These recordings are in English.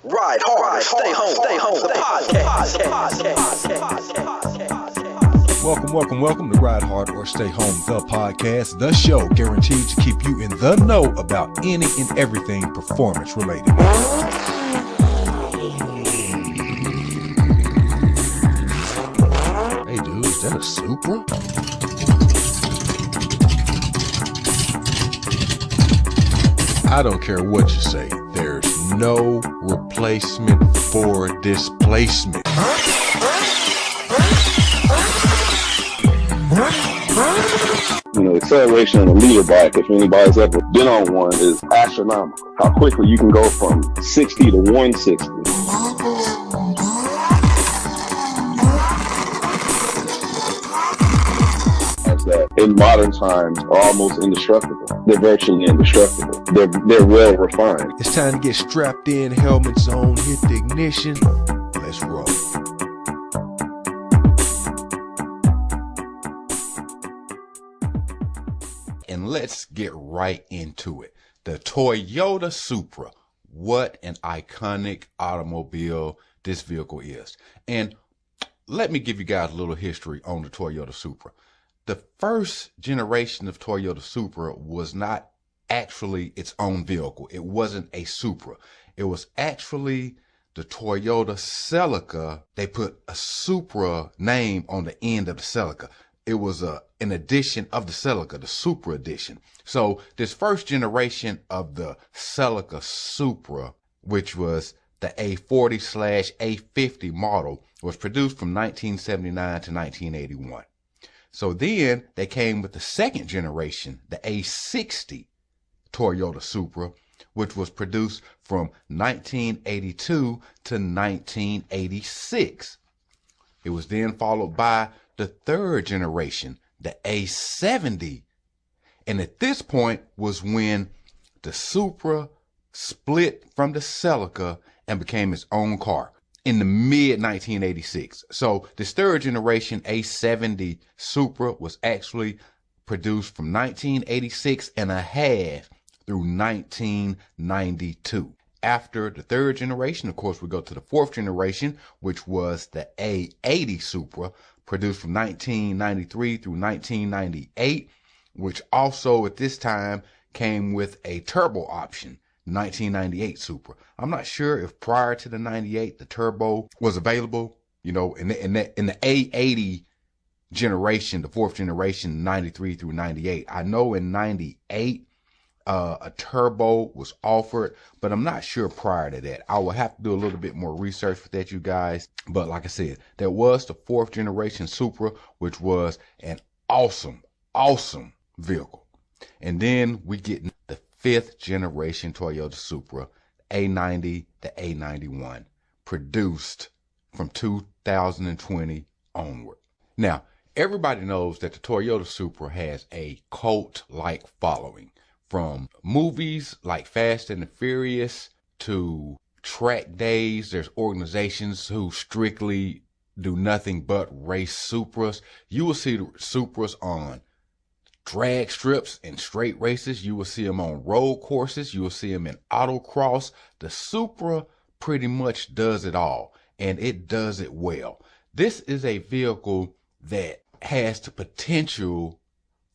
Ride hard, stay home, the podcast. Welcome to Ride Hard or Stay Home, the podcast, the show guaranteed to keep you in the know about any and everything performance related. Hey dude, is that a Supra? I don't care what you say, there's no replacement for displacement. You know, acceleration on a leader bike, if anybody's ever been on one, is astronomical. How quickly you can go from 60 to 160. That in modern times are almost indestructible. They're virtually indestructible. They're well refined. It's time to get strapped in, helmets on, hit the ignition. Let's roll. And let's get right into it. The Toyota Supra. What an iconic automobile this vehicle is. And let me give you guys a little history on the Toyota Supra. The first generation of Toyota Supra was not actually its own vehicle. It wasn't a Supra. It was actually the Toyota Celica. They put a Supra name on the end of the Celica. It was an edition of the Celica, the Supra edition. So this first generation of the Celica Supra, which was the A40/A50 model, was produced from 1979 to 1981. So then they came with the second generation, the A60 Toyota Supra, which was produced from 1982 to 1986. It was then followed by the third generation, the A70. And at this point was when the Supra split from the Celica and became its own car in the mid 1986. So this third generation A70 Supra was actually produced from 1986 and a half through 1992. After the third generation, of course, we go to the fourth generation, which was the A80 Supra, produced from 1993 through 1998, which also at this time came with a turbo option. 1998 Supra. I'm not sure if prior to the 98 the turbo was available, you know, in the A80 generation, the fourth generation, 93 through 98. I know in 98 a turbo was offered, but I'm not sure prior to that. I will have to do a little bit more research with that, you guys. But like I said, there was the fourth generation Supra, which was an awesome vehicle. And then we get the fifth generation Toyota Supra, A90, the A91, produced from 2020 onward. Now, everybody knows that the Toyota Supra has a cult-like following, from movies like Fast and the Furious to track days. There's organizations who strictly do nothing but race Supras. You will see the Supras on drag strips and straight races. You will see them on road courses. You will see them in autocross. The Supra pretty much does it all, and it does it well. This is a vehicle that has the potential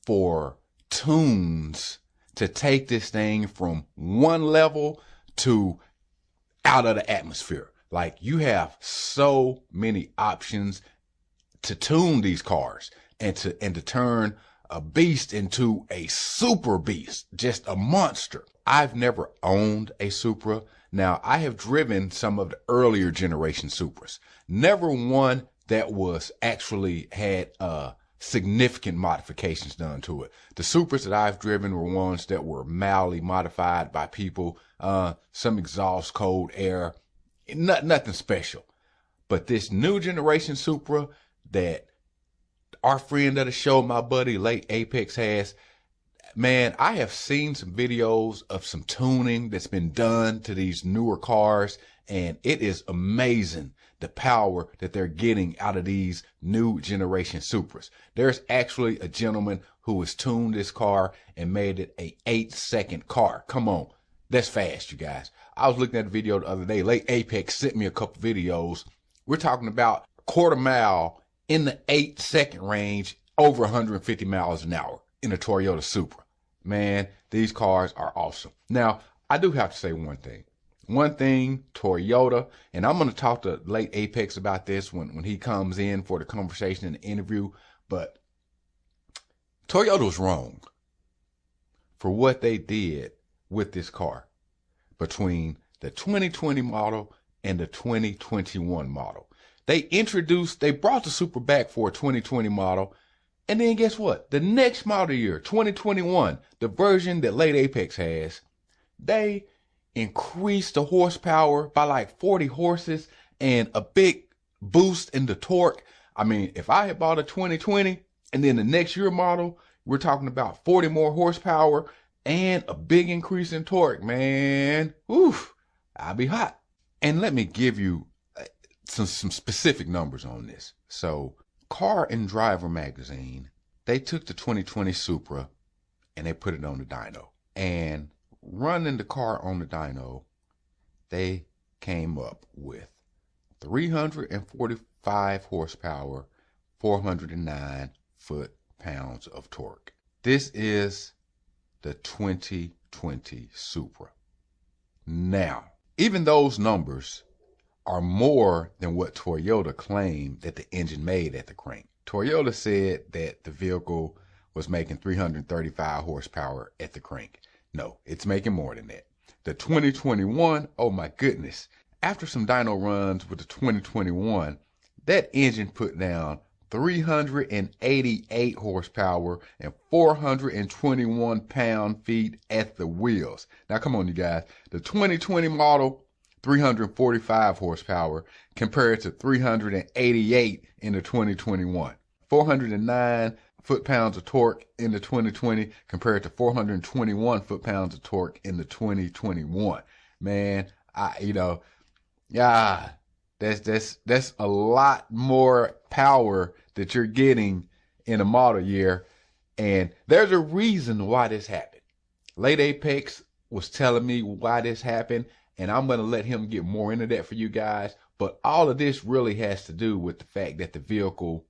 for tunes to take this thing from one level to out of the atmosphere. Like, you have so many options to tune these cars and to turn a beast into a super beast, just a monster. I've never owned a Supra. Now, I have driven some of the earlier generation Supras. Never one that was actually had significant modifications done to it. The Supras that I've driven were ones that were mildly modified by people, some exhaust code air, nothing special. But this new generation Supra that our friend of the show, my buddy, late Apex, has, man, I have seen some videos of some tuning that's been done to these newer cars, and it is amazing the power that they're getting out of these new generation Supras. There's actually a gentleman who has tuned this car and made it a 8-second car. Come on. That's fast, you guys. I was looking at a video the other day. Late Apex sent me a couple videos. We're talking about quarter mile in the 8-second range, over 150 miles an hour in a Toyota Supra. Man, these cars are awesome. Now, I do have to say one thing. One thing, Toyota, and I'm going to talk to Late Apex about this when he comes in for the conversation and the interview, but Toyota was wrong for what they did with this car between the 2020 model and the 2021 model. They brought the Supra back for a 2020 model, and then guess what? The next model year, 2021, the version that Late Apex has, they increased the horsepower by like 40 horses and a big boost in the torque. I mean, if I had bought a 2020 and then the next year model, we're talking about 40 more horsepower and a big increase in torque, man. Oof, I'll be hot. And let me give you some specific numbers on this. So Car and Driver magazine, they took the 2020 Supra and they put it on the dyno. And running the car on the dyno, they came up with 345 horsepower, 409 foot-pounds of torque. This is the 2020 Supra. Now, even those numbers are more than what Toyota claimed that the engine made at the crank. Toyota said that the vehicle was making 335 horsepower at the crank. No, it's making more than that. The 2021, oh my goodness. After some dyno runs with the 2021, that engine put down 388 horsepower and 421 pound-feet at the wheels. Now, come on, you guys. The 2020 model, 345 horsepower compared to 388 in the 2021. 409 foot-pounds of torque in the 2020 compared to 421 foot-pounds of torque in the 2021. Man, that's a lot more power that you're getting in a model year. And there's a reason why this happened. Late Apex was telling me why this happened, and I'm going to let him get more into that for you guys. But all of this really has to do with the fact that the vehicle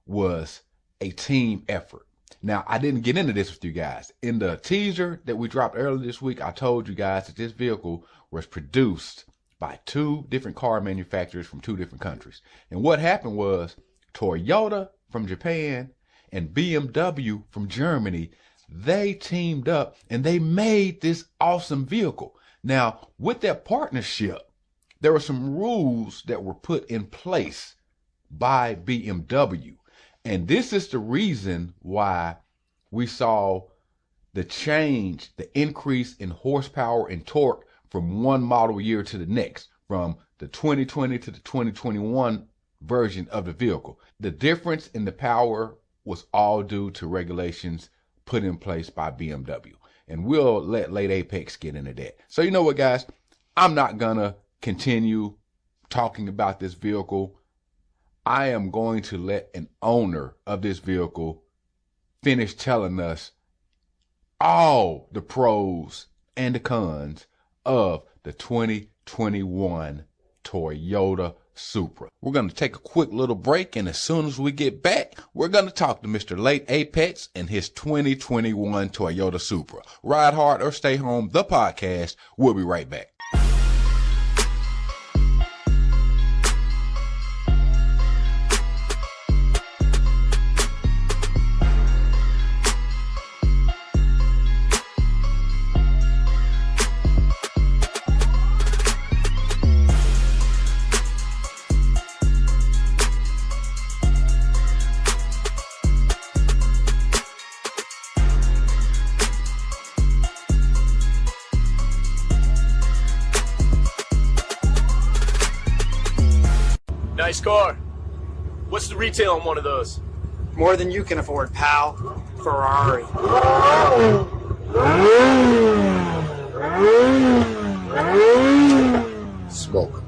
was a team effort. Now, I didn't get into this with you guys. In the teaser that we dropped earlier this week, I told you guys that this vehicle was produced by 2 different car manufacturers from 2 different countries. And what happened was Toyota from Japan and BMW from Germany, they teamed up and they made this awesome vehicle. Now, with that partnership, there were some rules that were put in place by BMW. And this is the reason why we saw the change, the increase in horsepower and torque from one model year to the next, from the 2020 to the 2021 version of the vehicle. The difference in the power was all due to regulations put in place by BMW. And we'll let Late Apex get into that. So you know what, guys? I'm not gonna continue talking about this vehicle. I am going to let an owner of this vehicle finish telling us all the pros and the cons of the 2021 Toyota Supra. We're going to take a quick little break, and as soon as we get back, we're going to talk to Mr. Late Apex and his 2021 Toyota Supra. Ride Hard or Stay Home, the podcast. We'll be right back. Nice car. What's the retail on one of those? More than you can afford, pal. Ferrari. Smoke.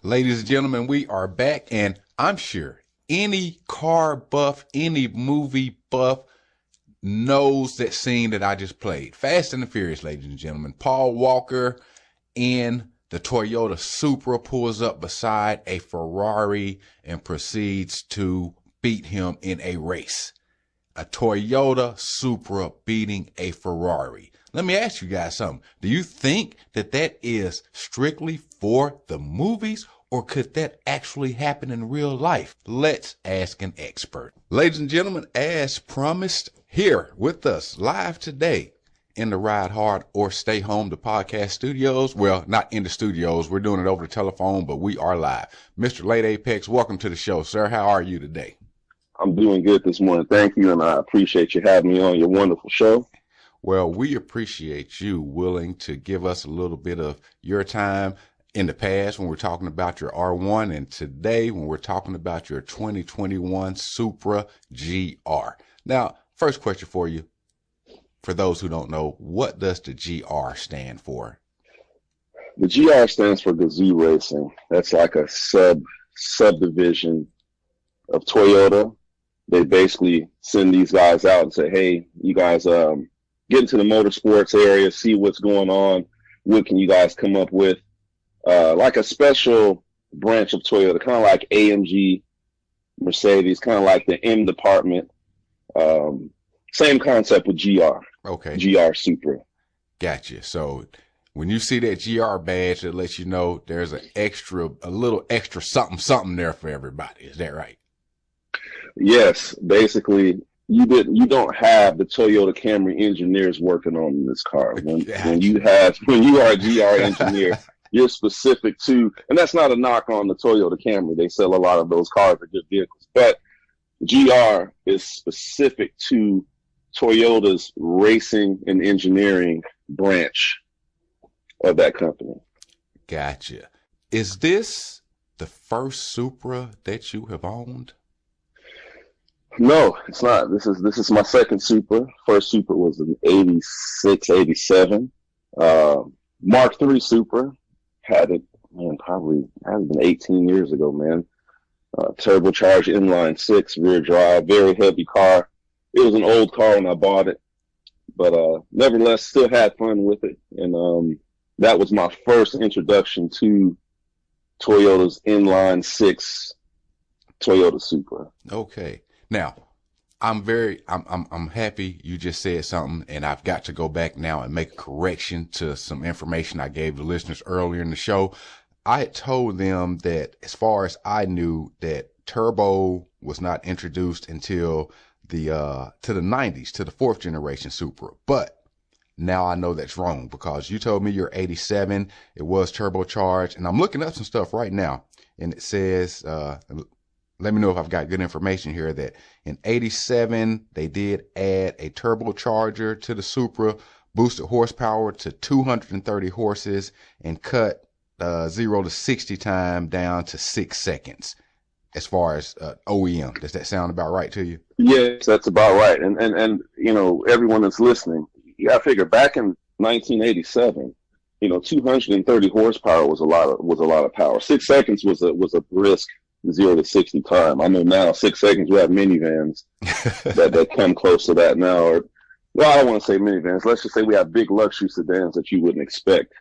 Ladies and gentlemen, we are back, and I'm sure any car buff, any movie buff knows that scene that I just played. Fast and the Furious, ladies and gentlemen. Paul Walker in the Toyota Supra pulls up beside a Ferrari and proceeds to beat him in a race. A Toyota Supra beating a Ferrari. Let me ask you guys something. Do you think that that is strictly for the movies, or could that actually happen in real life? Let's ask an expert. Ladies and gentlemen, as promised, here with us live today in the Ride Hard or Stay Home, the podcast studios. Well, not in the studios. We're doing it over the telephone, but we are live. Mr. Late Apex, welcome to the show, sir. How are you today? I'm doing good this morning. Thank you, and I appreciate you having me on your wonderful show. Well, we appreciate you willing to give us a little bit of your time in the past when we're talking about your R1, and today when we're talking about your 2021 Supra GR. Now, first question for you, for those who don't know, what does the GR stand for? The GR stands for Gazoo Racing. That's like a subdivision of Toyota. They basically send these guys out and say, hey, you guys get into the motorsports area, see what's going on. What can you guys come up with? Like a special branch of Toyota, kind of like AMG, Mercedes, kind of like the M department. Same concept with GR. Okay. GR Supra. Gotcha. So when you see that GR badge, it lets you know there's a little extra something there for everybody. Is that right? Yes. Basically, you don't have the Toyota Camry engineers working on this car. When you are a GR engineer, you're specific to, and that's not a knock on the Toyota Camry. They sell a lot of those cars, are good vehicles, but GR is specific to Toyota's racing and engineering branch of that company. Gotcha. Is this the first Supra that you have owned? No, it's not. This is my second Supra. First Supra was an 86, 87. Mark III Supra. Had it, man, probably hasn't been 18 years ago, man. Turbocharged inline six, rear drive, very heavy car. It was an old car when I bought it, but nevertheless, still had fun with it. And that was my first introduction to Toyota's inline six Toyota Supra. Okay. Now, I'm happy you just said something, and I've got to go back now and make a correction to some information I gave the listeners earlier in the show. I had told them that, as far as I knew, that turbo was not introduced until to the 90s, to the fourth generation Supra. But now I know that's wrong, because you told me you're 87, it was turbocharged, and I'm looking up some stuff right now, and it says, let me know if I've got good information here, that in 87, they did add a turbocharger to the Supra, boosted horsepower to 230 horses, and cut 0 to 60 time down to 6 seconds. As far as OEM, does that sound about right to you? Yes, that's about right. And you know, everyone that's listening, you got to figure back in 1987, you know, 230 horsepower was a lot of power. 6 seconds was a brisk 0 to 60 time. I know now 6 seconds we have minivans that come close to that now. Or, well, I don't want to say minivans. Let's just say we have big luxury sedans that you wouldn't expect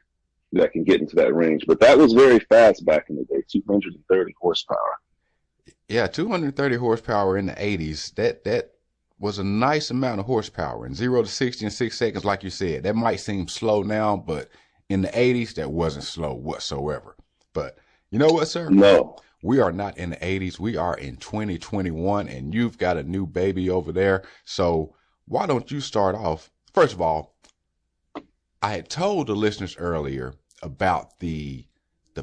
that can get into that range. But that was very fast back in the day, 230 horsepower. Yeah, 230 horsepower in the 80s. That was a nice amount of horsepower. And 0 to 60 in 6 seconds, like you said, that might seem slow now, but in the 80s, that wasn't slow whatsoever. But you know what, sir? No. We are not in the 80s. We are in 2021, and you've got a new baby over there. So why don't you start off? First of all, I had told the listeners earlier about the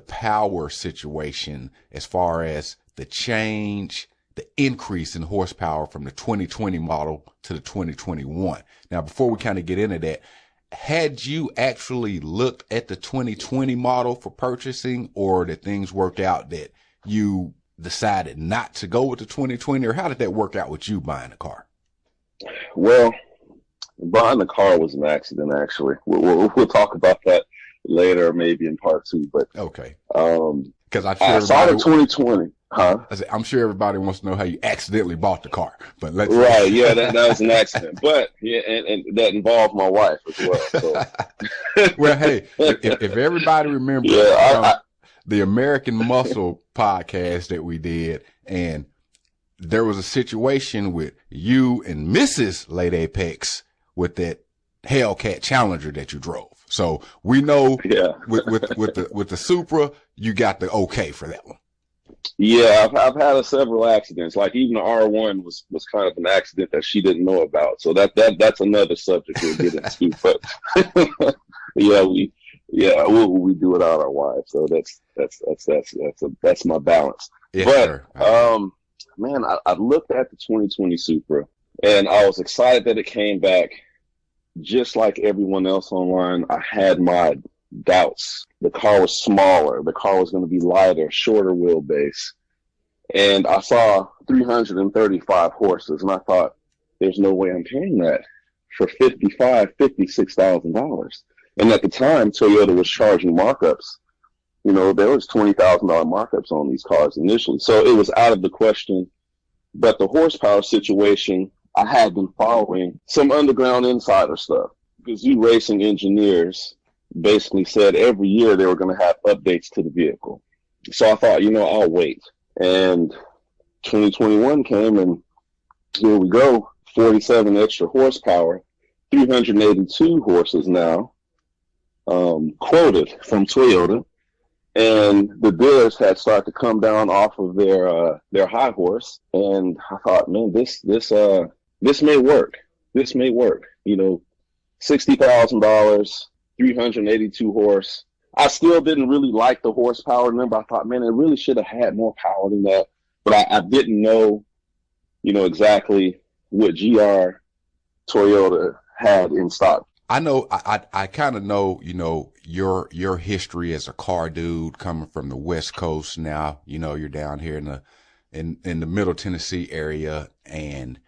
power situation as far as the change, the increase in horsepower from the 2020 model to the 2021. Now, before we kind of get into that, had you actually looked at the 2020 model for purchasing, or did things work out that you decided not to go with the 2020, or how did that work out with you buying a car? Well, buying the car was an accident, actually. We'll talk about that later, maybe in part two. But okay, because I saw the 2020. Huh? I said, I'm sure everybody wants to know how you accidentally bought the car, but let's Right. Yeah, that was an accident, but yeah, and that involved my wife as well. So. Well, hey, if everybody remembers the American Muscle podcast that we did, and there was a situation with you and Mrs. Late Apex with that Hellcat Challenger that you drove. So we know with the Supra, you got the okay for that one. Yeah, I've had several accidents. Like even the R1 was kind of an accident that she didn't know about. So that's another subject we'll get into. But we do without our wives. So that's my balance. Yes, but sir. Man, I looked at the 2020 Supra and I was excited that it came back. Just like everyone else online, I had my doubts. The car was smaller. The car was going to be lighter, shorter wheelbase. And I saw 335 horses, and I thought, there's no way I'm paying that for $56,000. And at the time, Toyota was charging markups. You know, there was $20,000 markups on these cars initially. So it was out of the question. But the horsepower situation, I had been following some underground insider stuff. Gazoo Racing engineers basically said every year they were going to have updates to the vehicle. So I thought, I'll wait. And 2021 came, and here we go. 47 extra horsepower, 382 horses now, quoted from Toyota. And the dealers had started to come down off of their high horse. And I thought, man, this may work. This may work. $60,000, 382 horse. I still didn't really like the horsepower number. I thought, man, it really should have had more power than that. But I didn't know, exactly what GR Toyota had in stock. I know, I kind of know, your history as a car dude coming from the West Coast. Now, you're down here in the Middle Tennessee area, and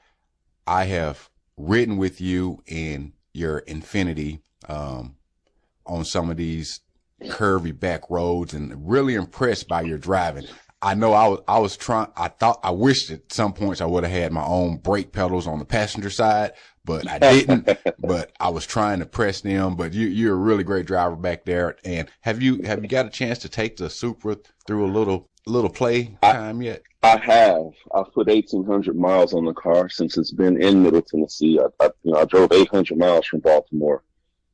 I have ridden with you in your Infinity, on some of these curvy back roads, and really impressed by your driving. I know I wished at some points I would have had my own brake pedals on the passenger side, but I didn't. But I was trying to press them. But you're a really great driver back there. And have you got a chance to take the Supra through a little play time yet? I have. I've put 1,800 miles on the car since it's been in Middle Tennessee. I drove 800 miles from Baltimore.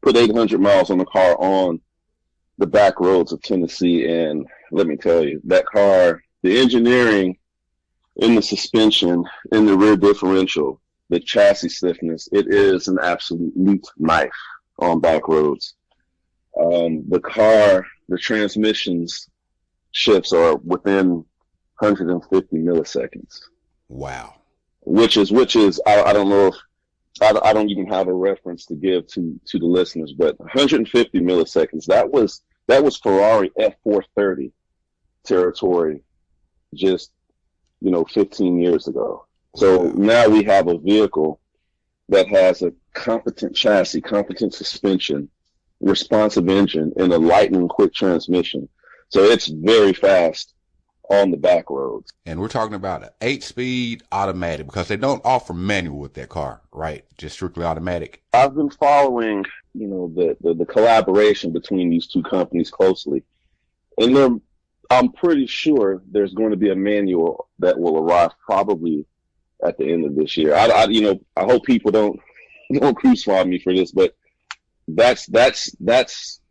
Put 800 miles on the car on the back roads of Tennessee, and let me tell you, that car, the engineering in the suspension, in the rear differential, the chassis stiffness, it is an absolute meat knife on back roads. The car, the transmissions shifts are within 150 milliseconds. Wow. Which is I don't know if I don't even have a reference to give to the listeners, but 150 milliseconds. That was Ferrari F430 territory just 15 years ago. So now we have a vehicle that has a competent chassis, competent suspension, responsive engine, and a lightning quick transmission. So it's very fast on the back roads. And we're talking about an 8-speed automatic, because they don't offer manual with that car, right? Just strictly automatic. I've been following, the collaboration between these two companies closely. And I'm pretty sure there's going to be a manual that will arrive probably at the end of this year. I hope people don't crucify me for this, but that's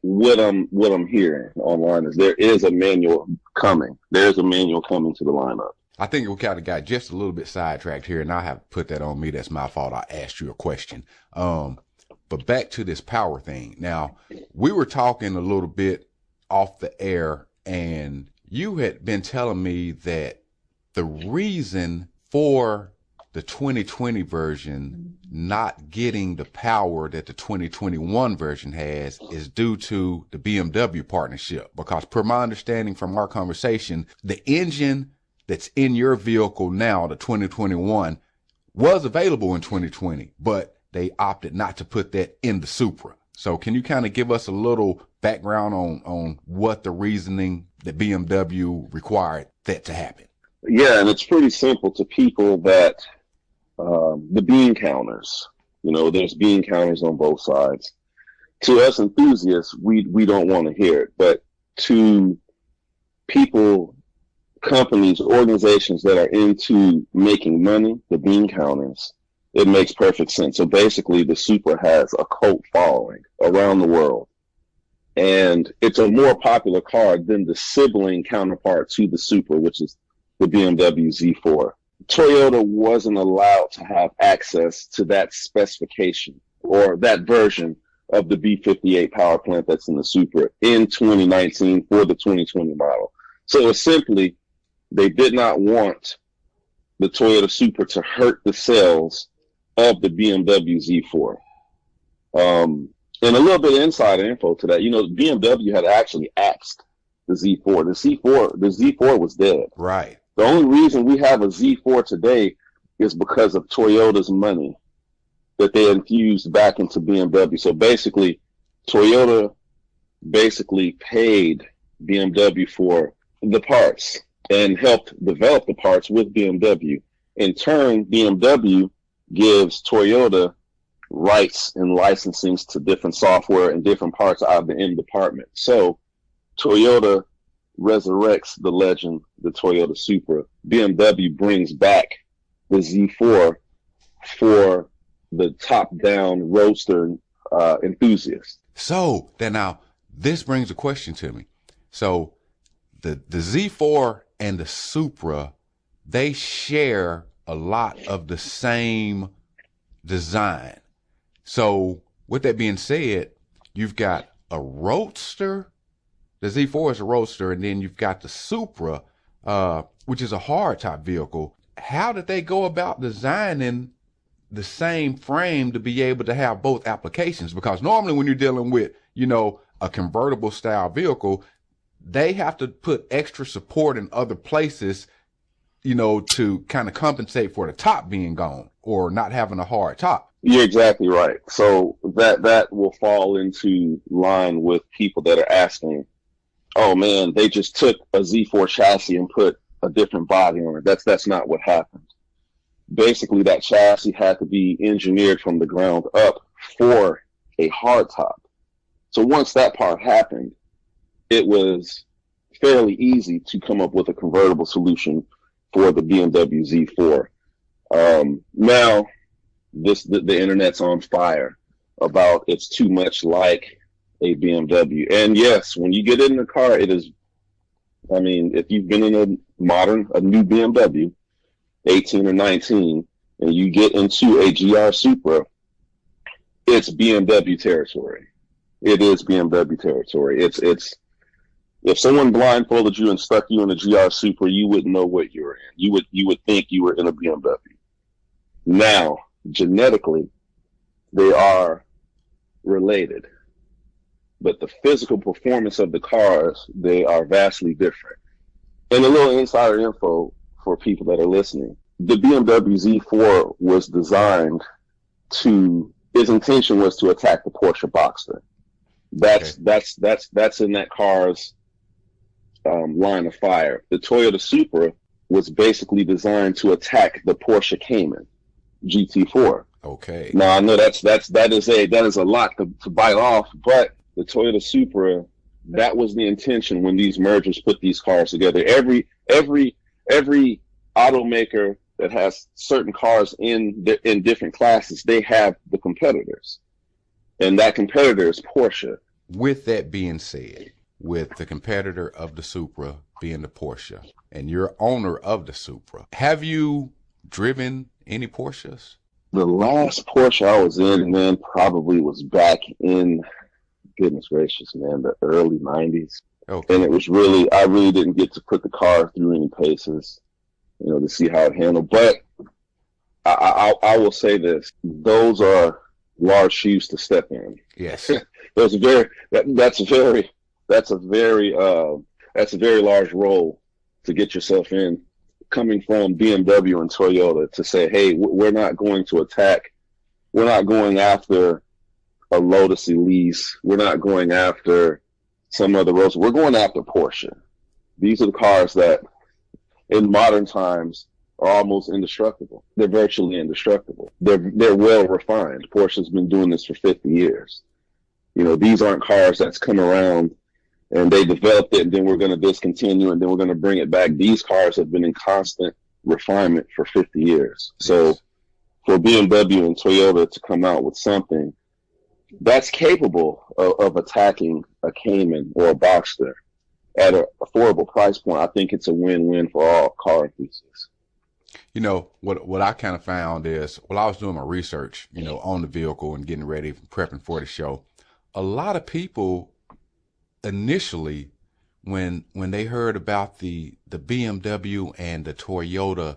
what I'm hearing online is there is a manual coming. There's a manual coming to the lineup. I think we kind of got just a little bit sidetracked here, and I have put that on me. That's my fault. I asked you a question. But back to this power thing. Now, we were talking a little bit off the air, and you had been telling me that the reason for the 2020 version not getting the power that the 2021 version has is due to the BMW partnership. Because per my understanding from our conversation, the engine that's in your vehicle now, the 2021, was available in 2020, but they opted not to put that in the Supra. So can you kind of give us a little background on what the reasoning that BMW required that to happen? Yeah, and it's pretty simple to people that the bean counters, there's bean counters on both sides. To us enthusiasts, we don't want to hear it, but to people, companies, organizations that are into making money, the bean counters, it makes perfect sense. So basically, the Supra has a cult following around the world, and it's a more popular car than the sibling counterpart to the Supra, which is the BMW Z4. Toyota wasn't allowed to have access to that specification or that version of the B58 power plant that's in the Supra in 2019 for the 2020 model. So it's simply, they did not want the Toyota Supra to hurt the sales of the BMW Z4. And a little bit of insider info to that, BMW had actually axed the Z4. The Z4 was dead. Right. The only reason we have a Z4 today is because of Toyota's money that they infused back into BMW. So basically, Toyota basically paid BMW for the parts and helped develop the parts with BMW. In turn, BMW gives Toyota rights and licensings to different software and different parts out of the end department. So Toyota resurrects the legend, the Toyota Supra. BMW brings back the Z4 for the top-down roadster enthusiast. So then now this brings a question to me. So the Z4 and the Supra, they share a lot of the same design. So with that being said, you've got a roadster. The Z4 is a roadster, and then you've got the Supra, which is a hardtop vehicle. How did they go about designing the same frame to be able to have both applications? Because normally when you're dealing with, a convertible style vehicle, they have to put extra support in other places, to kind of compensate for the top being gone or not having a hard top. You're exactly right. So that will fall into line with people that are asking, oh man, they just took a Z4 chassis and put a different body on it. That's not what happened. Basically, that chassis had to be engineered from the ground up for a hardtop. So once that part happened, it was fairly easy to come up with a convertible solution for the BMW Z4. Now, the internet's on fire about it's too much like a BMW. And yes, when you get in the car, it is, if you've been in a new BMW, 18 or 19, and you get into a GR Supra, it's BMW territory. It is BMW territory. It's if someone blindfolded you and stuck you in a GR Supra, you wouldn't know what you were in. You would think you were in a BMW. Now, genetically, they are related, but the physical performance of the cars, they are vastly different. And a little insider info for people that are listening: the BMW Z4 was designed its intention was to attack the Porsche Boxster. That's in that car's line of fire. The Toyota Supra was basically designed to attack the Porsche Cayman GT4. Okay. Now I know that is a lot to bite off, but the Toyota Supra, that was the intention when these mergers put these cars together. Every automaker that has certain cars in different classes, they have the competitors, and that competitor is Porsche. With that being said, with the competitor of the Supra being the Porsche, and you're owner of the Supra, have you driven any Porsches? The last Porsche I was in, man, probably was back in, goodness gracious, man, the early 90s. Okay. And it was I really didn't get to put the car through any paces, to see how it handled. But I will say this: those are large shoes to step in. Yes. That's a very large role to get yourself in, coming from BMW and Toyota, to say, hey, we're not going to attack. We're not going after a Lotus Elise. We're not going after some other roads. We're going after Porsche. These are the cars that, in modern times are almost indestructible. They're virtually indestructible. They're well refined. Porsche's been doing this for 50 years. You know, these aren't cars that's come around and they developed it and then we're going to discontinue and then we're going to bring it back. These cars have been in constant refinement for 50 years. So for BMW and Toyota to come out with something that's capable of attacking a Cayman or a Boxster at an affordable price point, I think it's a win-win for all car enthusiasts. You know, what I kind of found is, while I was doing my research, you know, on the vehicle and getting ready, prepping for the show, a lot of people initially, when they heard about the BMW and the Toyota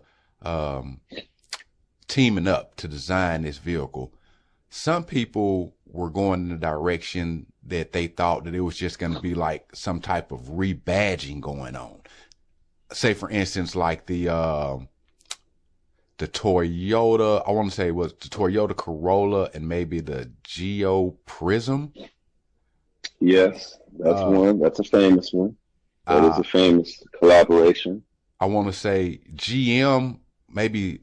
teaming up to design this vehicle, some people were going in the direction that they thought that it was just going to be like some type of rebadging going on. Say, for instance, like the Toyota, I want to say it was the Toyota Corolla and maybe the Geo Prism. Yes, that's one. That's a famous one. That is a famous collaboration. I want to say GM, maybe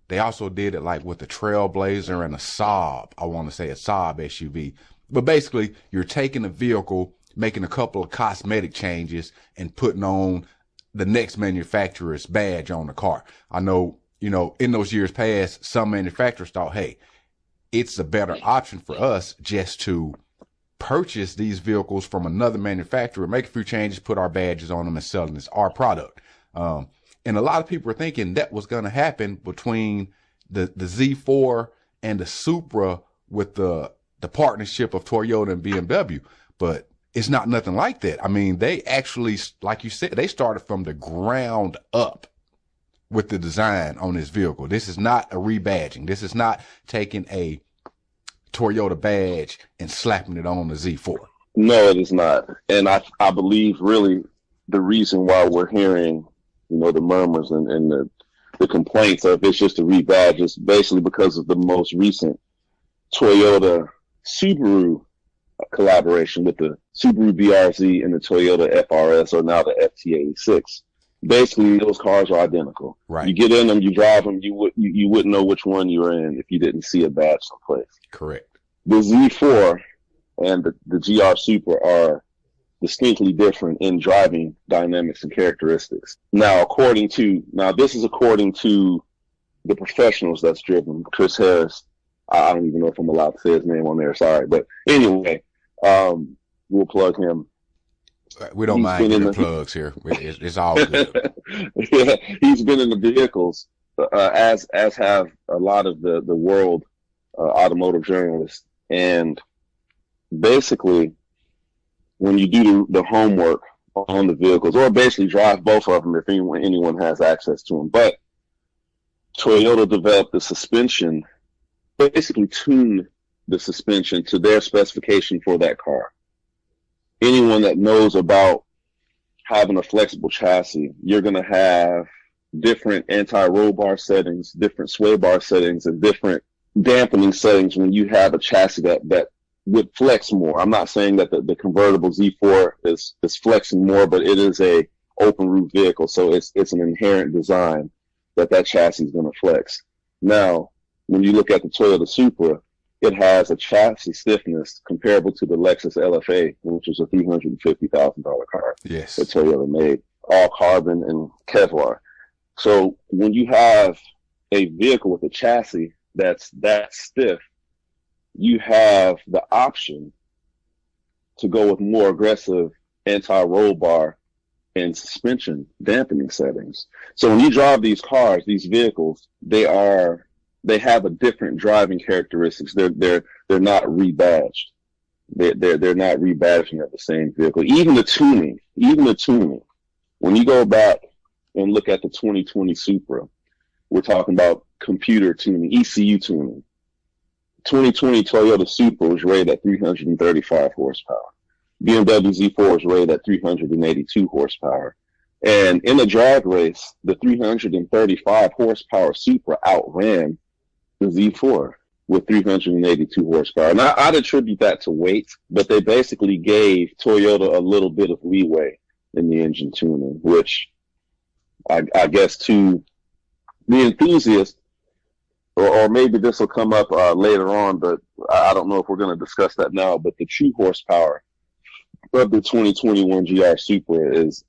they also did it like with the Trailblazer and a Saab. I want to say a Saab SUV. But basically, you're taking a vehicle, making a couple of cosmetic changes, and putting on the next manufacturer's badge on the car. I know, you know, in those years past, some manufacturers thought, hey, it's a better option for us just to purchase these vehicles from another manufacturer, make a few changes, put our badges on them, and sell them as our product. And a lot of people are thinking that was going to happen between the Z4 and the Supra with the partnership of Toyota and BMW, but it's not nothing like that. I mean, they actually, like you said, they started from the ground up with the design on this vehicle. This is not a rebadging. This is not taking a Toyota badge and slapping it on the Z4. No, it is not. And I believe really the reason why we're hearing, you know, the murmurs and the complaints of it's just a rebadge is basically because of the most recent Toyota Subaru collaboration with the Subaru BRZ and the Toyota FRS, or now the FT86. Basically, those cars are identical. Right. You get in them, you drive them, you wouldn't know which one you were in if you didn't see a badge someplace. Correct. The Z4 and the GR Supra are distinctly different in driving dynamics and characteristics. Now, this is according to the professionals that's driven. Chris Harris, I don't even know if I'm allowed to say his name on there, sorry. But anyway, we'll plug him. We don't mind the plugs here. It's all good. Yeah, he's been in the vehicles, as have a lot of the world automotive journalists. And basically, when you do the homework on the vehicles, or basically drive both of them if anyone has access to them. But Toyota developed the suspension, basically tuned the suspension to their specification for that car. Anyone that knows about having a flexible chassis, you're going to have different anti-roll bar settings, different sway bar settings, and different dampening settings when you have a chassis that would flex more. I'm not saying that the convertible Z4 is flexing more, but it is a open roof vehicle, so it's an inherent design that chassis is going to flex. Now, when you look at the Toyota Supra, it has a chassis stiffness comparable to the Lexus LFA, which is a $350,000 car. Yes. That Toyota made, all carbon and Kevlar. So when you have a vehicle with a chassis that's that stiff, you have the option to go with more aggressive anti-roll bar and suspension dampening settings. So when you drive these cars, these vehicles, they have a different driving characteristics. They're not rebadged. They're not rebadging of the same vehicle. Even the tuning. When you go back and look at the 2020 Supra, we're talking about computer tuning, ECU tuning. 2020 Toyota Supra was rated at 335 horsepower. BMW Z4 was rated at 382 horsepower. And in a drag race, the 335 horsepower Supra outran the Z4 with 382 horsepower. And I'd attribute that to weight, but they basically gave Toyota a little bit of leeway in the engine tuning, which I guess to the enthusiast, or maybe this will come up later on, but I don't know if we're going to discuss that now. But the true horsepower of the 2021 GR Supra is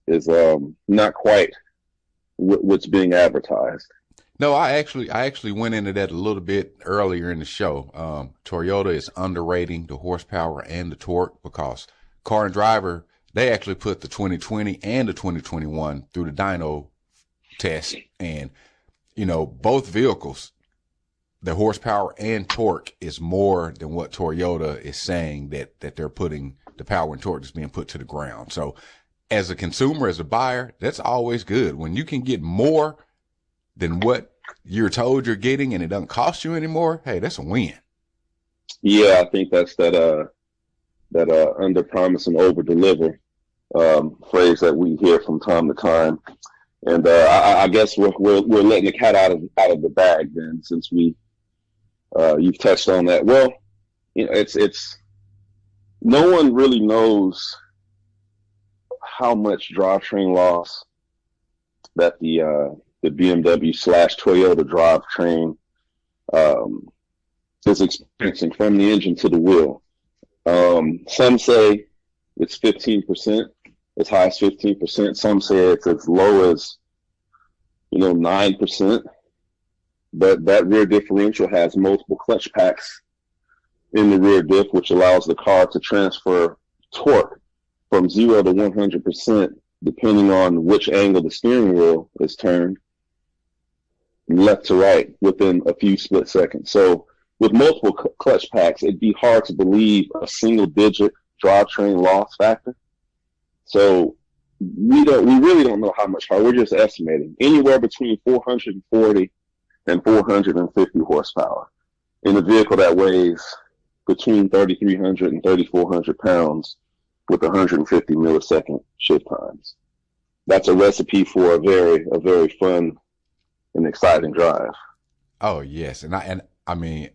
not quite what's being advertised. No, I actually went into that a little bit earlier in the show. Toyota is underrating the horsepower and the torque because Car and Driver, they actually put the 2020 and the 2021 through the dyno test, and both vehicles, the horsepower and torque is more than what Toyota is saying that they're putting, the power and torque is being put to the ground. So as a consumer, as a buyer, that's always good. When you can get more than what you're told you're getting and it doesn't cost you anymore, hey, that's a win. Yeah, I think that's that under promise and over deliver phrase that we hear from time to time. And I guess we're letting the cat out of the bag then, since you've touched on that. Well, it's no one really knows how much drivetrain loss that the BMW / Toyota drivetrain is experiencing from the engine to the wheel. Some say it's 15%, as high as 15%. Some say it's as low as 9%. But that rear differential has multiple clutch packs in the rear diff, which allows the car to transfer torque from 0 to 100%, depending on which angle the steering wheel is turned, left to right, within a few split seconds. So with multiple clutch packs, it'd be hard to believe a single-digit drivetrain loss factor. So we really don't know how much power. We're just estimating anywhere between 440 and 450 horsepower in a vehicle that weighs between 3,300 and 3,400 pounds with 150 millisecond shift times. That's a recipe for a very fun and exciting drive. Oh yes, and I mean,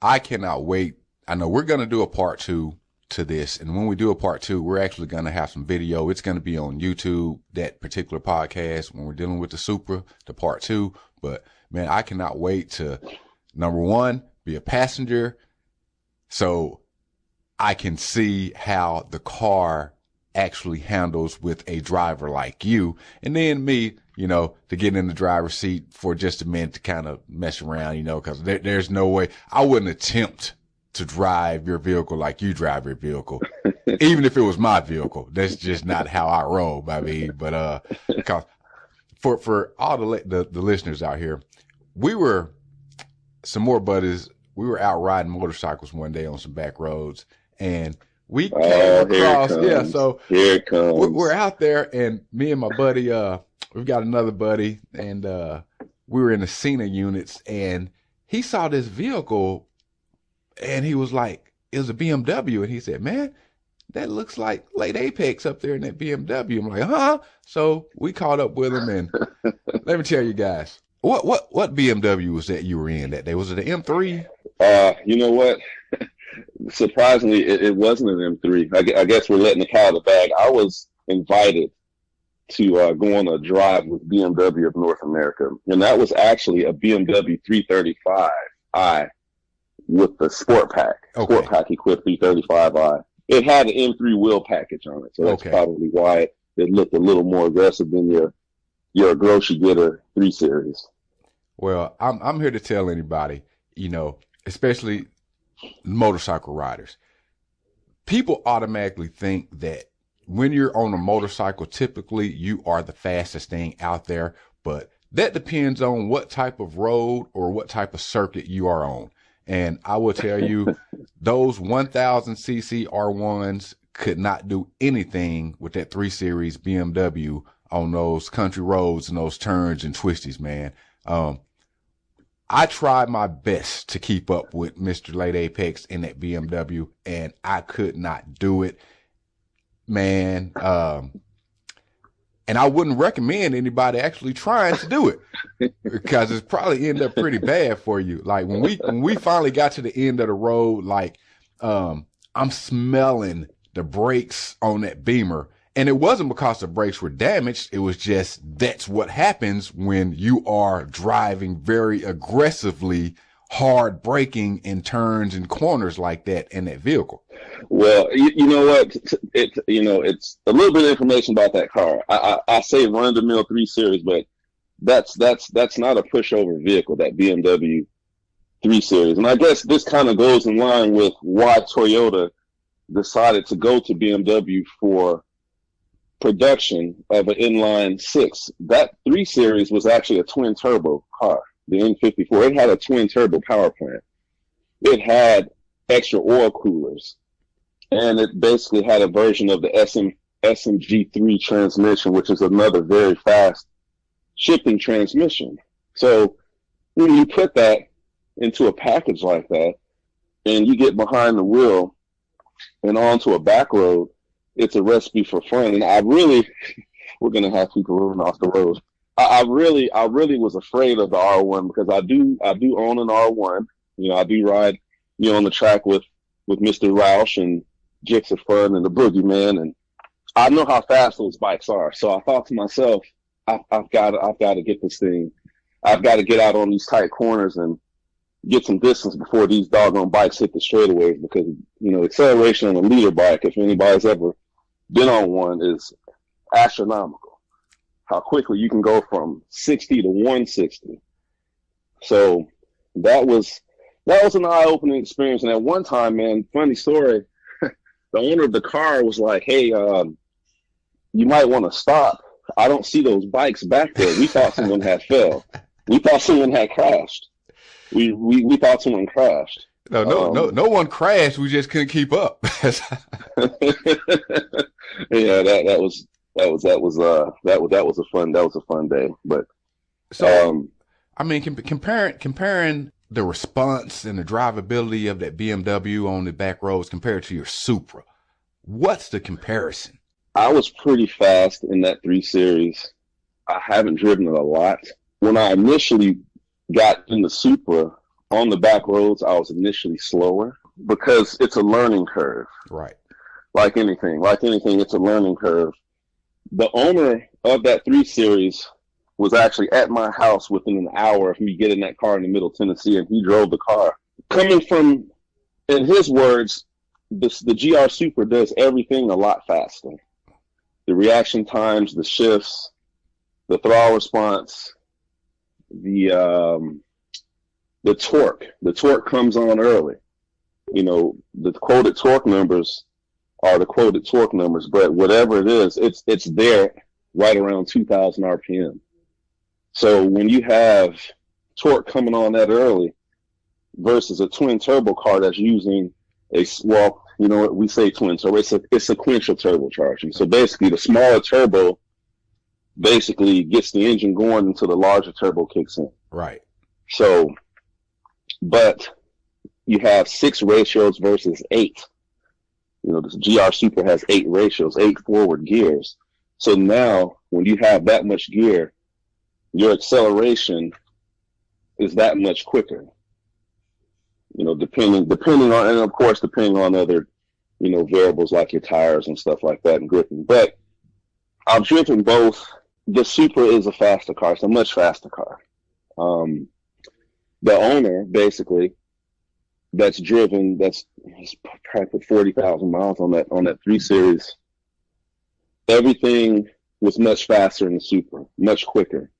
I cannot wait. I know we're gonna do a part 2 to this, and when we do a part 2, we're actually gonna have some video. It's gonna be on YouTube, that particular podcast, when we're dealing with the Supra, the part 2. But man, I cannot wait to, number one, be a passenger, so I can see how the car actually handles with a driver like you, and then me, to get in the driver's seat for just a minute to kind of mess around, because there's no way I wouldn't attempt to drive your vehicle like you drive your vehicle, even if it was my vehicle. That's just not how I roll, baby. But because for all the listeners out here, we were some more buddies. We were out riding motorcycles one day on some back roads, and we came across. Yeah, so here it comes. We're out there, and me and my buddy, we've got another buddy, and we were in the Cena units, and he saw this vehicle, and he was like, it was a BMW, and he said, man, that looks like Late Apex up there in that BMW. I'm like, huh? So we caught up with him, and let me tell you guys, what BMW was that you were in that day? Was it an M3? You know what? Surprisingly, it wasn't an M3. I guess we're letting the cat out of the bag. I was invited to go on a drive with BMW of North America, and that was actually a BMW 335i with the Sport Pack, Sport Pack equipped 335i. It had an M3 wheel package on it, so that's probably why it looked a little more aggressive than your grocery getter 3 Series. Well, I'm here to tell anybody, especially motorcycle riders, people automatically think that when you're on a motorcycle, typically you are the fastest thing out there, but that depends on what type of road or what type of circuit you are on. And I will tell you, those 1000cc R1s could not do anything with that 3 Series BMW on those country roads and those turns and twisties, man. I tried my best to keep up with Mr. Late Apex in that BMW, and I could not do it, man. And I wouldn't recommend anybody actually trying to do it, because it's probably end up pretty bad for you. Like when we finally got to the end of the road, like I'm smelling the brakes on that Beamer, And it wasn't because the brakes were damaged. It was just that's what happens when you are driving very aggressively, hard braking in turns and corners like that in that vehicle. Well, you know what? It's a little bit of information about that car. I say run the mill 3 Series, but that's not a pushover vehicle, that BMW 3 Series. And I guess this kind of goes in line with why Toyota decided to go to BMW for production of an inline 6. That 3 Series was actually a twin turbo car, the N54. It had a twin turbo power plant. It had extra oil coolers, and it basically had a version of the SMG3 transmission, which is another very fast shifting transmission. So when you put that into a package like that, and you get behind the wheel and onto a back road, it's a recipe for fun. And we're going to have people running off the road. I really was afraid of the R1 because I do own an R1. I do ride, on the track with Mr. RHOSH and Jix of Fun and the Boogeyman, and I know how fast those bikes are. So I thought to myself, I've got to get this thing. I've got to get out on these tight corners and get some distance before these doggone bikes hit the straightaways, because acceleration on a leader bike, if anybody's ever been on one, is astronomical. How quickly you can go from 60 to 160. So that was an eye-opening experience. And at one time, man, funny story, the owner of the car was like, "Hey, you might want to stop. I don't see those bikes back there. We thought someone had fell. We thought someone had crashed. We thought someone crashed." No one crashed. We just couldn't keep up. Yeah, that was a fun day. But so, I mean, comparing the response and the drivability of that BMW on the back roads compared to your Supra, what's the comparison? I was pretty fast in that 3 Series. I haven't driven it a lot. When I initially got in the Supra on the back roads, I was initially slower because it's a learning curve. Right. Like anything, it's a learning curve. The owner of that 3 Series was actually at my house within an hour of me getting that car in the middle of Tennessee, and he drove the car. Coming from, in his words, the GR Supra does everything a lot faster. The reaction times, the shifts, the throttle response, the torque. The torque comes on early. The quoted torque numbers are the quoted torque numbers, but whatever it is, it's there right around 2,000 RPM. So when you have torque coming on that early versus a twin turbo car that's using we say twin turbo, it's sequential turbocharging. So basically the smaller turbo basically gets the engine going until the larger turbo kicks in. Right. So, but you have 6 ratios versus 8. This GR Supra has 8 ratios, 8 forward gears. So now when you have that much gear, your acceleration is that much quicker. Depending on, and of course, depending on other, variables like your tires and stuff like that and gripping. But I've driven both. The Supra is a faster car. It's a much faster car. The owner, basically, that's he's probably put 40,000 miles on that 3 Series. Everything was much faster in the Supra, much quicker.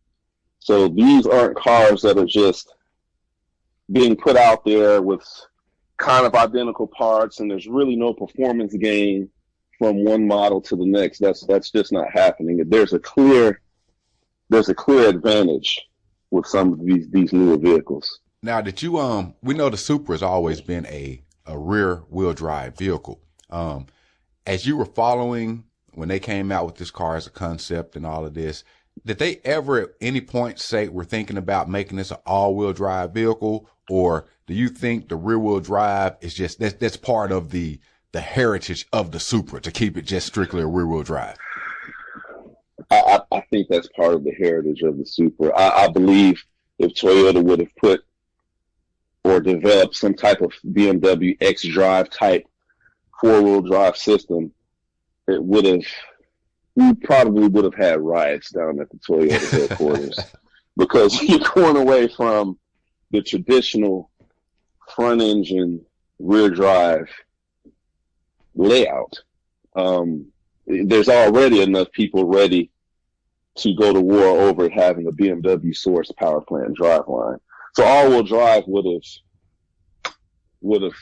So these aren't cars that are just being put out there with kind of identical parts, and there's really no performance gain from one model to the next. That's just not happening. There's a clear advantage with some of these newer vehicles. Now, did you we know the Supra has always been a rear wheel drive vehicle. As you were following when they came out with this car as a concept and all of this, did they ever at any point say we're thinking about making this an all-wheel drive vehicle, or do you think the rear-wheel drive is just that's part of the heritage of the Supra to keep it just strictly a rear-wheel drive? I think that's part of the heritage of the Supra. I believe if Toyota would have put or developed some type of BMW X-Drive type 4-wheel drive system, it would have we probably would have had riots down at the Toyota headquarters because you're going away from the traditional front engine, rear drive layout. There's already enough people ready to go to war over having a BMW source power plant driveline. So all-wheel drive would have.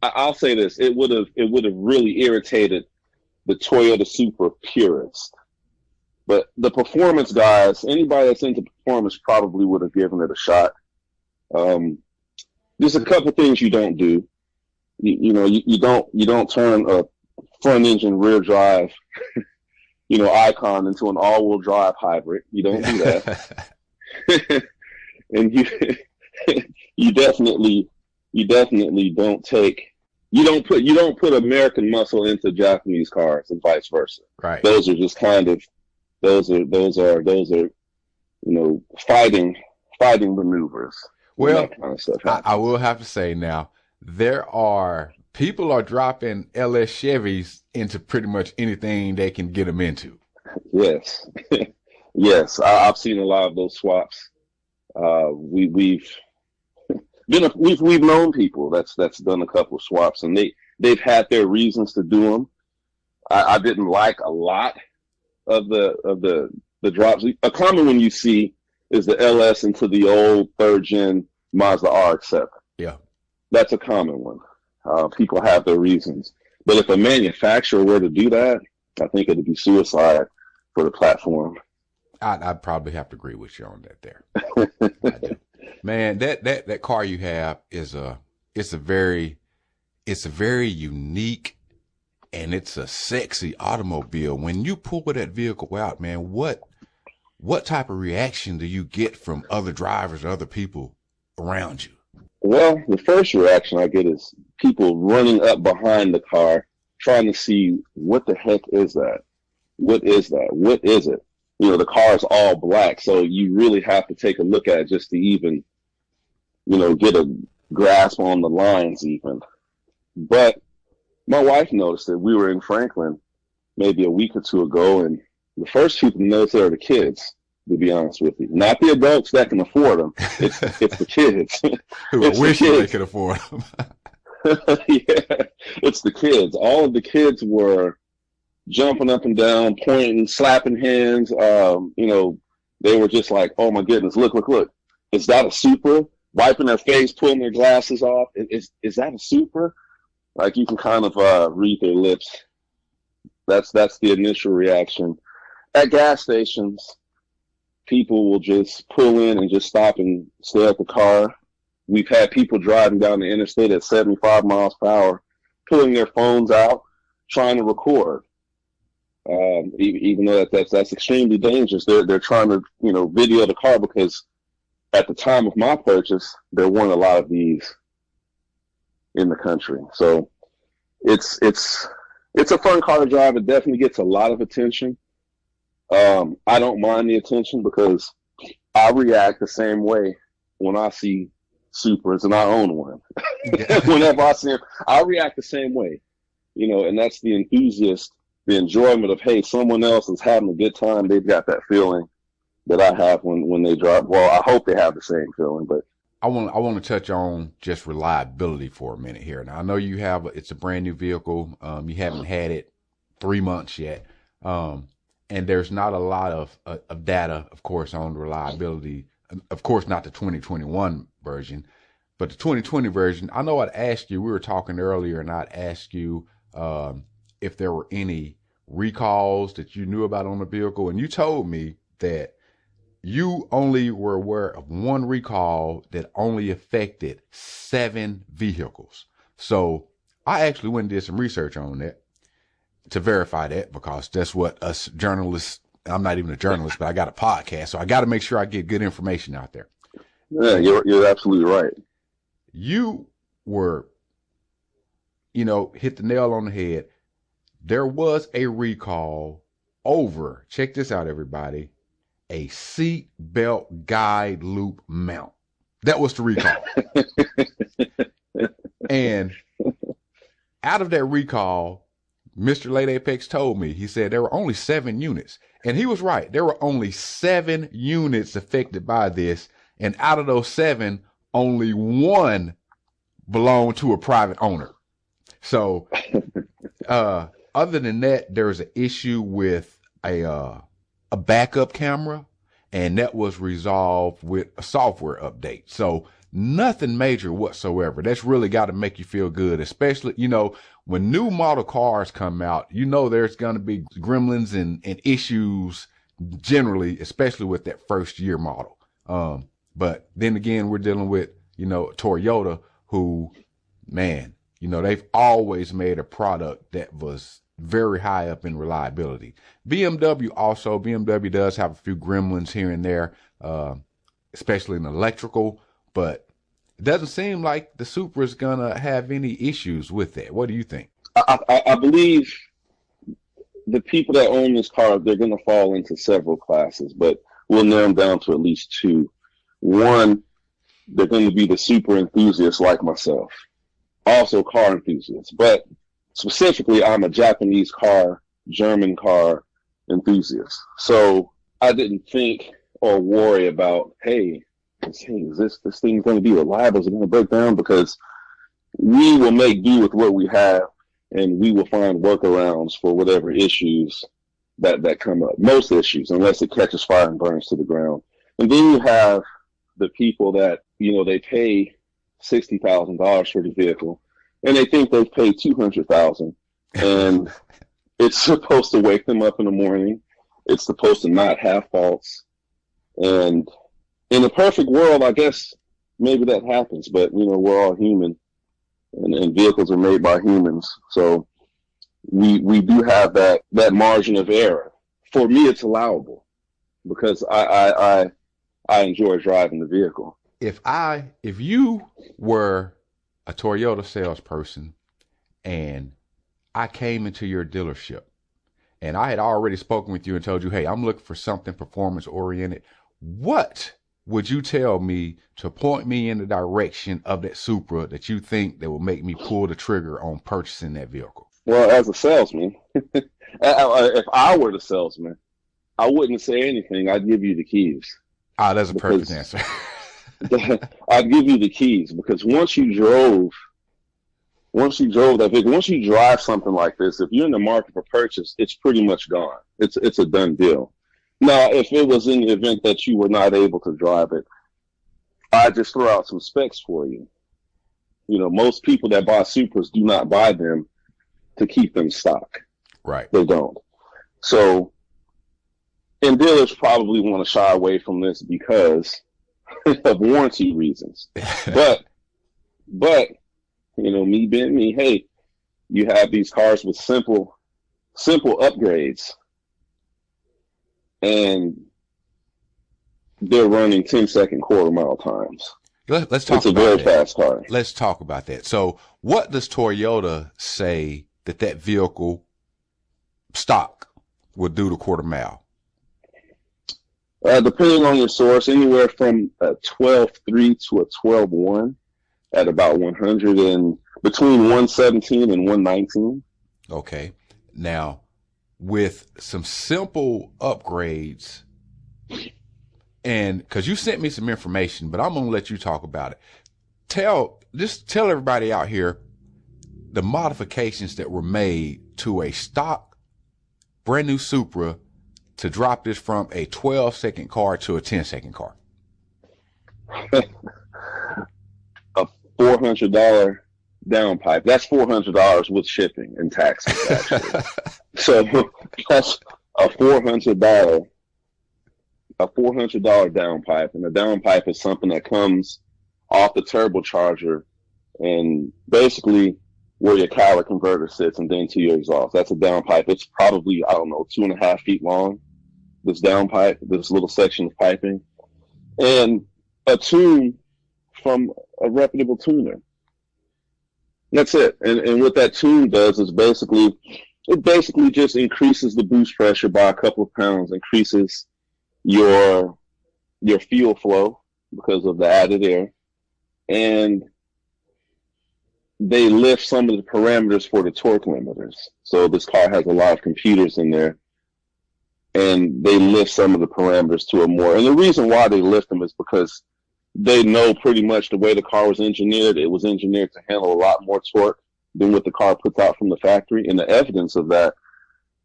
I'll say this: it would have really irritated the Toyota Supra purist. But the performance guys, anybody that's into performance, probably would have given it a shot. There's a couple things you don't do. You don't turn a front engine rear drive, icon into an all-wheel drive hybrid. You don't do that. And you definitely don't put American muscle into Japanese cars and vice versa. Right. Those are just those are fighting maneuvers. Well, that kind of stuff I will have to say now, people are dropping LS Chevys into pretty much anything they can get them into. Yes. Yes. I've seen a lot of those swaps. We've known people that's done a couple of swaps, and they've had their reasons to do them. I didn't like a lot of the drops. A common one you see is the LS into the old third gen Mazda RX-7. Yeah, that's a common one. People have their reasons, but if a manufacturer were to do that, I think it'd be suicide for the platform. I'd probably have to agree with you on that there. Man, that car you have is a very unique, and it's a sexy automobile. When you pull that vehicle out, man, what type of reaction do you get from other drivers or other people around you? Well, the first reaction I get is people running up behind the car, trying to see what the heck is that? What is that? What is it? The car is all black, so you really have to take a look at it just to even, get a grasp on the lines even. But my wife noticed it. We were in Franklin maybe a week or two ago, and the first people to notice are the kids, to be honest with you. Not the adults that can afford them. It's the kids. Who wish they could afford them. Yeah, it's the kids. All of the kids were jumping up and down, pointing, slapping hands. They were just like, oh my goodness, look. Is that a Supra? Wiping their face, pulling their glasses off. Is that a Supra? Like, you can kind of read their lips. That's the initial reaction. At gas stations, people will just pull in and just stop and stare at the car. We've had people driving down the interstate at 75 miles per hour, pulling their phones out, trying to record. Even though that's extremely dangerous, they're trying to video the car, because at the time of my purchase, there weren't a lot of these in the country. So it's a fun car to drive. It definitely gets a lot of attention. I don't mind the attention because I react the same way when I see Supras, and I own one. Whenever I see them, I react the same way, and that's the enthusiast, the enjoyment of, hey, someone else is having a good time. They've got that feeling that I have when they drive. Well, I hope they have the same feeling, but I want to touch on just reliability for a minute here. Now, I know it's a brand new vehicle. You haven't had it 3 months yet. And there's not a lot of data, of course, on reliability. Of course, not the 2021 version, but the 2020 version. I know I'd asked you, we were talking earlier, and I'd asked you if there were any recalls that you knew about on the vehicle. And you told me that you only were aware of one recall that only affected 7 vehicles. So I actually went and did some research on that to verify that, because that's what us journalists, I'm not even a journalist, but I got a podcast, so I got to make sure I get good information out there. Yeah, you're absolutely right. You were, hit the nail on the head. There was a recall over, check this out, everybody, a seat belt guide loop mount. That was the recall. And out of that recall, Mr. Late Apex told me, he said there were only 7 units. And he was right. There were only 7 units affected by this. And out of those 7, only 1 belonged to a private owner. So, other than that, there's an issue with a backup camera, and that was resolved with a software update. So nothing major whatsoever. That's really got to make you feel good, especially, you know, when new model cars come out, you know, there's going to be gremlins and issues generally, especially with that first year model. But then again, we're dealing with, you know, Toyota, who, man, you know, they've always made a product that was very high up in reliability. BMW does have a few gremlins here and there, especially in electrical, but it doesn't seem like the Supra is gonna have any issues with that. What do you think? I believe the people that own this car, they're going to fall into several classes, but we'll narrow them down to at least 2. One, they're going to be the super enthusiasts like myself, also car enthusiasts, but specifically, I'm a Japanese car, German car enthusiast. So I didn't think or worry about, hey, is this thing going to be reliable? Is it going to break down? Because we will make do with what we have, and we will find workarounds for whatever issues that come up. Most issues, unless it catches fire and burns to the ground. And then you have the people that, you know, they pay $60,000 for the vehicle, and they think they've paid $200,000, and it's supposed to wake them up in the morning. It's supposed to not have faults. And in a perfect world, I guess maybe that happens, but you know, we're all human, and vehicles are made by humans. So we do have that margin of error. For me, it's allowable because I enjoy driving the vehicle. If you were a Toyota salesperson and I came into your dealership and I had already spoken with you and told you, hey, I'm looking for something performance oriented, what would you tell me to point me in the direction of that Supra that you think that will make me pull the trigger on purchasing that vehicle? Well, as a salesman, if I were the salesman, I wouldn't say anything. I'd give you the keys. Ah, that's a perfect answer. I'd give you the keys, because once you drove that vehicle, once you drive something like this, if you're in the market for purchase, it's pretty much gone. It's a done deal. Now, if it was in the event that you were not able to drive it, I'd just throw out some specs for you. You know, most people that buy Supras do not buy them to keep them stock. Right. They don't. So, and dealers probably want to shy away from this because of warranty reasons. But, you know, me being me, hey, you have these cars with simple upgrades, and they're running 10-second quarter-mile times. Let's talk about that. It's a very fast car. Let's talk about that. So what does Toyota say that vehicle stock will do to quarter mile? Depending on your source, anywhere from a 12.3 to a 12.1 at about 100 and between 117 and 119. Okay. Now, with some simple upgrades, and because you sent me some information, but I'm going to let you talk about it. Just tell everybody out here the modifications that were made to a stock brand new Supra to drop this from a 12-second car to a 10-second car. A $400 downpipe. That's $400 with shipping and taxes, actually. So that's a $400 downpipe, and the downpipe is something that comes off the turbocharger and basically where your catalytic converter sits and then to your exhaust. That's a downpipe. It's probably, 2.5 feet long, this downpipe, this little section of piping, and a tune from a reputable tuner. That's it. And what that tune does is it basically just increases the boost pressure by a couple of pounds, increases your fuel flow because of the added air, and they lift some of the parameters for the torque limiters. So this car has a lot of computers in there, and they lift some of the parameters to a more. And the reason why they lift them is because they know pretty much the way the car was engineered. It was engineered to handle a lot more torque than what the car puts out from the factory. And the evidence of that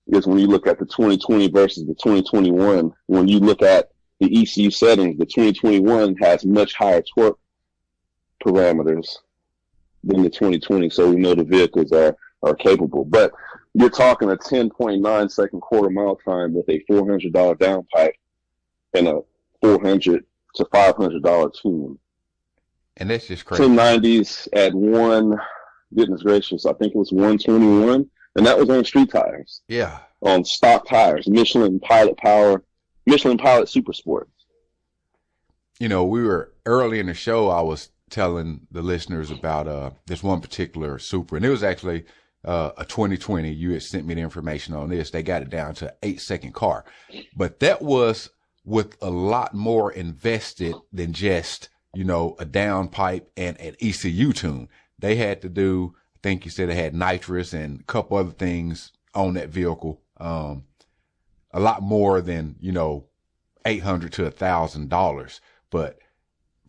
is when you look at the 2020 versus the 2021. When you look at the ECU settings, the 2021 has much higher torque parameters than the 2020. So we know the vehicles are capable. But you're talking a 10.9 second quarter mile time with a $400 downpipe and a $400 to $500 tune. And that's just crazy. 1090s at goodness gracious, I think it was 121, and that was on street tires. Yeah. On stock tires, Michelin Pilot Super Sports. You know, we were early in the show, I was telling the listeners about this one particular Supra, and it was actually a 2020. You had sent me the information on this. They got it down to an 8-second car, but that was with a lot more invested than just, you know, a downpipe and an ECU tune. They had to do, I think you said it had nitrous and a couple other things on that vehicle. A lot more than, you know, $800 to $1,000. But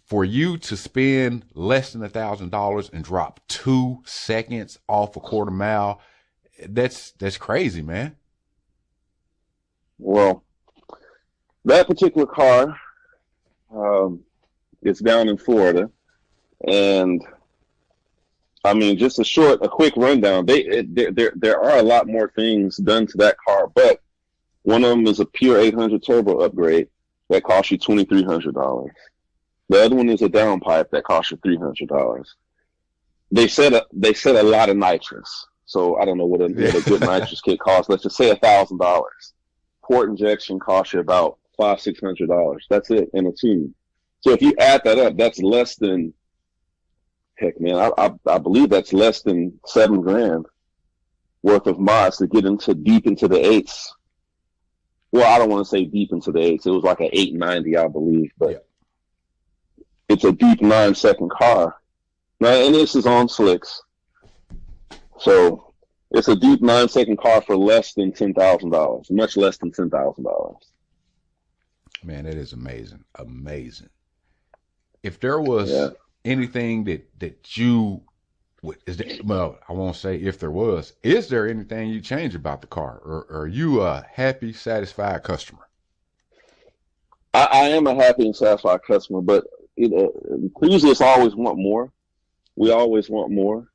for you to spend less than $1,000 and drop 2 seconds off a quarter mile, that's crazy, man. Well, that particular car is down in Florida, and I mean, just a quick rundown. There are a lot more things done to that car, but one of them is a pure 800 turbo upgrade that costs you $2,300. The other one is a downpipe that costs you $300. They said a lot of nitrous, so I don't know what a good nitrous kit costs. Let's just say $1,000. Port injection costs you about $500-$600. That's it in a tune. So if you add that up, that's less than, heck, man, I believe that's less than $7,000 worth of mods to get deep into the eights. Well, I don't want to say deep into the eights. It was like an 890, I believe, but it's a deep 9-second car. Now, and this is on slicks, so it's a deep 9-second car for less than $10,000, much less than $10,000. Man, that is amazing. Amazing. If there was anything that you would, well, I won't say if there was, is there anything you change about the car, or are you a happy, satisfied customer? I am a happy and satisfied customer, but enthusiasts always want more. We always want more.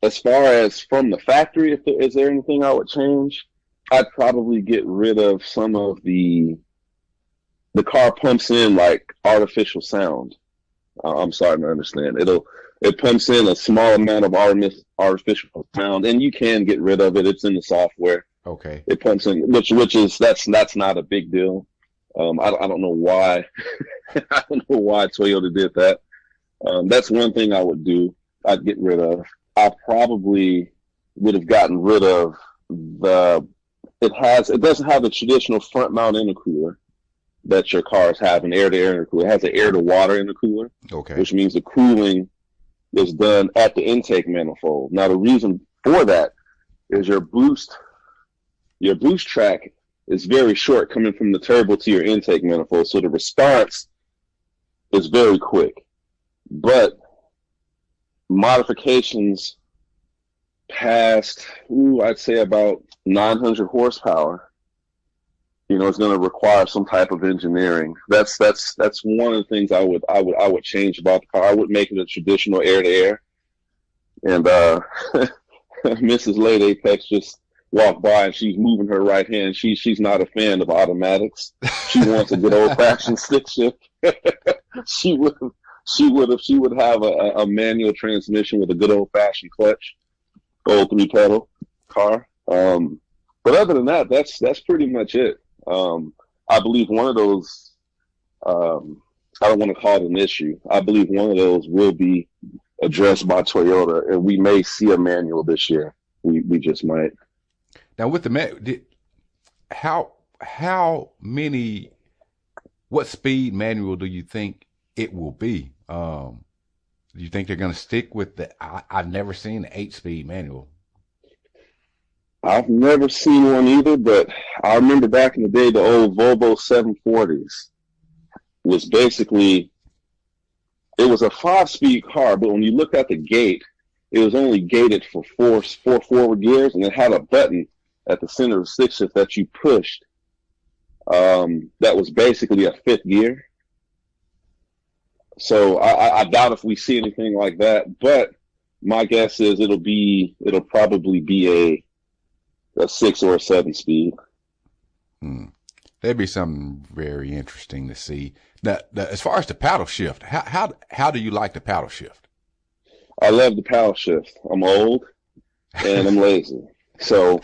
As far as from the factory, is there anything I would change? I'd probably get rid of some of the car pumps in like artificial sound. I'm starting to understand. It pumps in a small amount of artificial sound, and you can get rid of it. It's in the software. Okay. It pumps in, which is that's not a big deal. I don't know why. I don't know why Toyota did that. That's one thing I would do. I'd get rid of. I probably would have gotten rid of it doesn't have the traditional front mount intercooler that your cars have, an air-to-air intercooler. It has an air-to-water intercooler, which means the cooling is done at the intake manifold. Now, the reason for that is your boost track is very short coming from the turbo to your intake manifold, so the response is very quick. But modifications past, I'd say about 900 horsepower, it's going to require some type of engineering. That's one of the things I would change about the car. I would make it a traditional air-to-air. And Mrs. Late Apex just walked by and she's moving her right hand. She's not a fan of automatics. She wants a good old-fashioned stick shift. She would have a manual transmission with a good old-fashioned clutch, old 3-pedal car. But other than that, that's pretty much it. I believe one of those, I don't want to call it an issue. I believe one of those will be addressed by Toyota, and we may see a manual this year. We just might. Now, with the what speed manual do you think it will be? Do you think they're going to stick with I've never seen the 8-speed manual. I've never seen one either, but I remember back in the day, the old Volvo 740s was basically, it was a 5-speed car, but when you looked at the gate, it was only gated for four forward gears, and it had a button at the center of the stick shift that you pushed. That was basically a 5th gear. So I doubt if we see anything like that, but my guess is it'll probably be a 6 or a 7-speed. That'd be something very interesting to see. As far as the paddle shift, how do you like the paddle shift? I love the paddle shift. I'm old and I'm lazy. So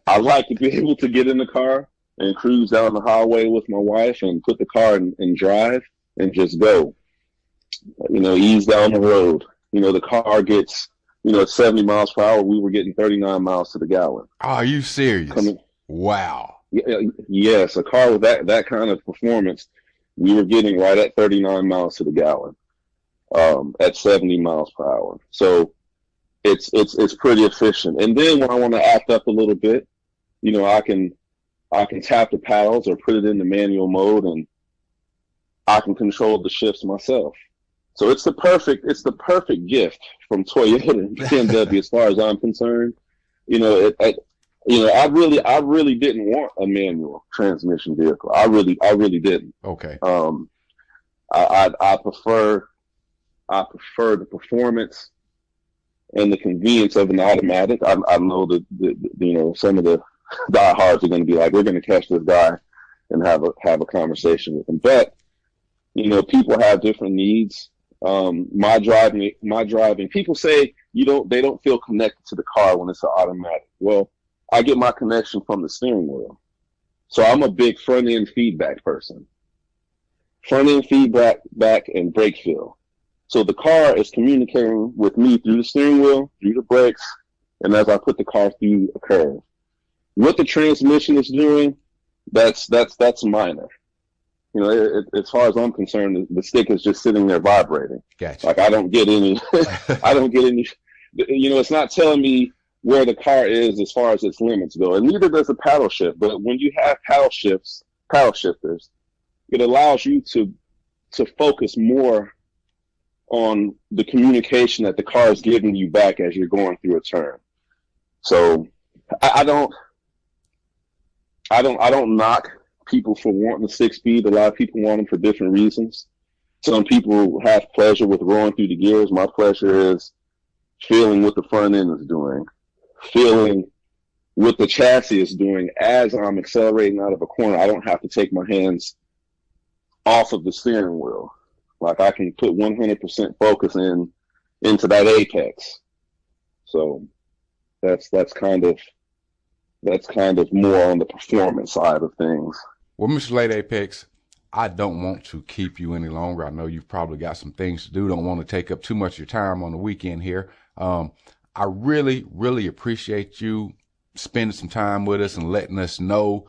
I like to be able to get in the car and cruise down the highway with my wife and put the car in drive and just go. Ease down the road. The car gets, at 70 miles per hour, we were getting 39 miles to the gallon. Are you serious? Wow. Yes, a car with that kind of performance, we were getting right at 39 miles to the gallon. At 70 miles per hour. So it's pretty efficient. And then when I want to act up a little bit, I can tap the paddles or put it in the manual mode, and I can control the shifts myself. So it's the perfect gift from Toyota and BMW as far as I'm concerned. I really didn't want a manual transmission vehicle. I really didn't. Okay. I prefer the performance and the convenience of an automatic. I know that some of the diehards are going to be like, we're going to catch this guy and have a conversation with him. But people have different needs. My driving. People say they don't feel connected to the car when it's an automatic. Well, I get my connection from the steering wheel. So I'm a big front end feedback person. Front end feedback, back, and brake feel. So the car is communicating with me through the steering wheel, through the brakes, and as I put the car through a curve. What the transmission is doing, that's minor. As far as I'm concerned, the stick is just sitting there vibrating. Gotcha. Like I don't get any, it's not telling me where the car is as far as its limits go, and neither does the paddle shift. But when you have paddle shifters, it allows you to focus more on the communication that the car is giving you back as you're going through a turn. So I don't knock people for wanting a 6-speed. A lot of people want them for different reasons. Some people have pleasure with rolling through the gears. My pleasure is feeling what the front end is doing, feeling what the chassis is doing as I'm accelerating out of a corner. I don't have to take my hands off of the steering wheel. Like I can put 100% focus into that apex. So that's kind of more on the performance side of things. Well, Mr. Late Apex, I don't want to keep you any longer. I know you've probably got some things to do. Don't want to take up too much of your time on the weekend here. I really, really appreciate you spending some time with us and letting us know,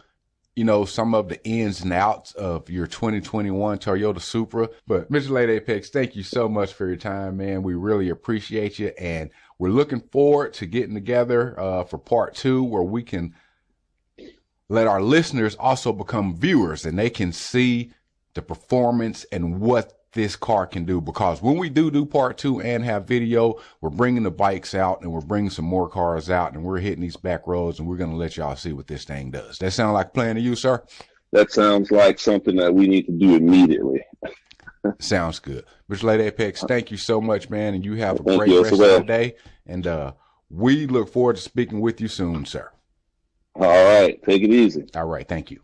some of the ins and outs of your 2021 Toyota Supra. But Mr. Late Apex, thank you so much for your time, man. We really appreciate you. And we're looking forward to getting together for part 2, where we can let our listeners also become viewers and they can see the performance and what this car can do. Because when we do part 2 and have video, we're bringing the bikes out and we're bringing some more cars out and we're hitting these back roads and we're going to let y'all see what this thing does. That sound like a plan to you, sir? That sounds like something that we need to do immediately. Sounds good. Mr. Late Apex, thank you so much, man. And you have a great rest of the day. And we look forward to speaking with you soon, sir. All right. Take it easy. All right. Thank you.